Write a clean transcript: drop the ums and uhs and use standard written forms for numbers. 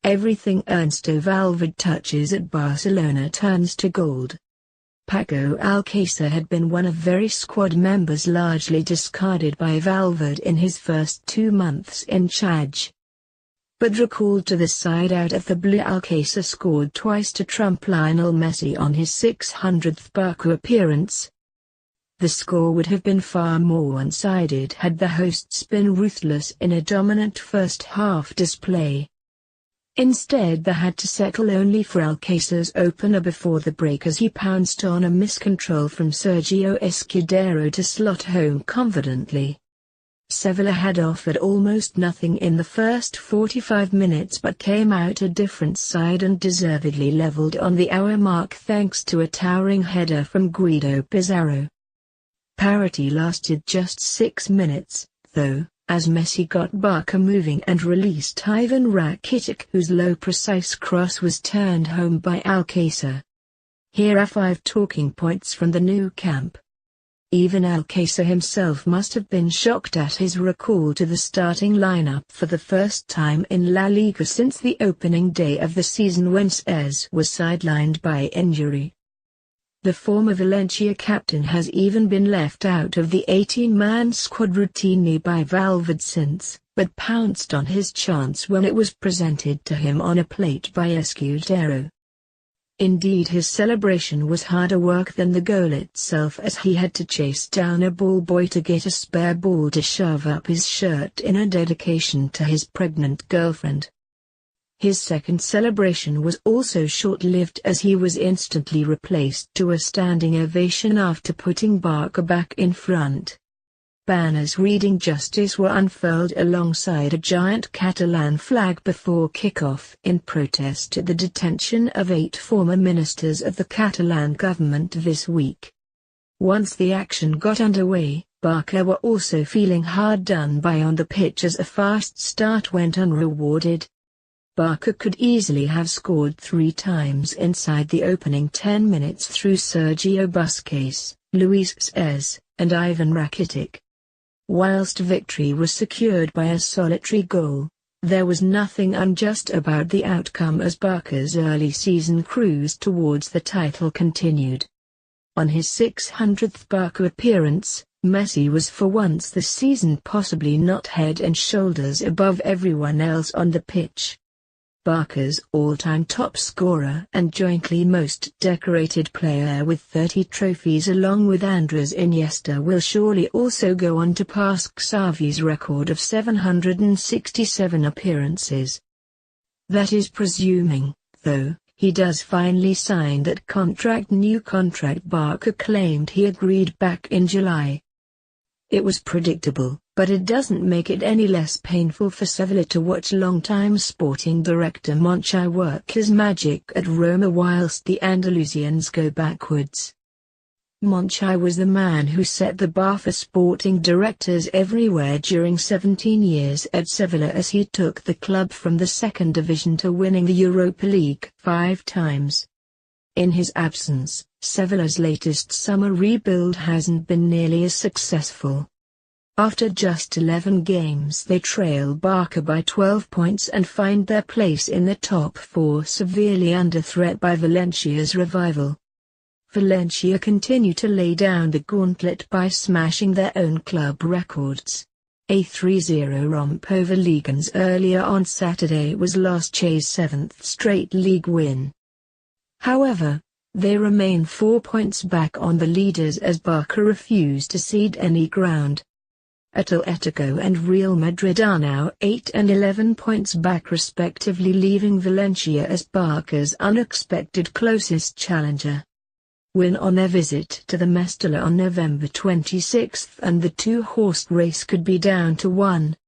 Everything Ernesto Valverde touches at Barcelona turns to gold. Paco Alcacer had been one of very squad members largely discarded by Valverde in his first 2 months in charge. But recalled to the side out of the blue, Alcacer scored twice to trump Lionel Messi on his 600th Barca appearance. The score would have been far more one-sided had the hosts been ruthless in a dominant first-half display. Instead they had to settle only for Alcacer's opener before the break as he pounced on a miscontrol from Sergio Escudero to slot home confidently. Sevilla had offered almost nothing in the first 45 minutes but came out a different side and deservedly levelled on the hour mark thanks to a towering header from Guido Pizarro. Parity lasted just 6 minutes, though, as Messi got Barca moving and released Ivan Rakitic, whose low precise cross was turned home by Alcacer. Here are 5 talking points from the new camp. Even Alcacer himself must have been shocked at his recall to the starting lineup for the first time in La Liga since the opening day of the season when Cesc was sidelined by injury. The former Valencia captain has even been left out of the 18-man squad routinely by Valverde since, but pounced on his chance when it was presented to him on a plate by Escudero. Indeed, his celebration was harder work than the goal itself, as he had to chase down a ball boy to get a spare ball to shove up his shirt in a dedication to his pregnant girlfriend. His second celebration was also short-lived as he was instantly replaced to a standing ovation after putting Barca back in front. Banners reading "Justice" were unfurled alongside a giant Catalan flag before kick-off in protest at the detention of 8 former ministers of the Catalan government this week. Once the action got underway, Barca were also feeling hard done by on the pitch as a fast start went unrewarded. Barca could easily have scored 3 times inside the opening 10 minutes through Sergio Busquets, Luis Cesc, and Ivan Rakitic. Whilst victory was secured by a solitary goal, there was nothing unjust about the outcome as Barca's early season cruise towards the title continued. On his 600th Barca appearance, Messi was for once this season possibly not head and shoulders above everyone else on the pitch. Barca's all-time top scorer and jointly most decorated player with 30 trophies along with Andres Iniesta will surely also go on to pass Xavi's record of 767 appearances. That is presuming, though, he does finally sign that new contract Barca claimed he agreed back in July. It was predictable, but it doesn't make it any less painful for Sevilla to watch longtime sporting director Monchi work his magic at Roma whilst the Andalusians go backwards. Monchi was the man who set the bar for sporting directors everywhere during 17 years at Sevilla as he took the club from the second division to winning the Europa League 5 times. In his absence, Sevilla's latest summer rebuild hasn't been nearly as successful. After just 11 games they trail Barca by 12 points and find their place in the top 4 severely under threat by Valencia's revival. Valencia continue to lay down the gauntlet by smashing their own club records. A 3-0 romp over Legans earlier on Saturday was Lasché's 7th straight league win. However, they remain 4 points back on the leaders as Barca refuse to cede any ground. Atletico and Real Madrid are now 8 and 11 points back respectively, leaving Valencia as Barca's unexpected closest challenger. Win on their visit to the Mestalla on November 26 and the 2-horse race could be down to 1.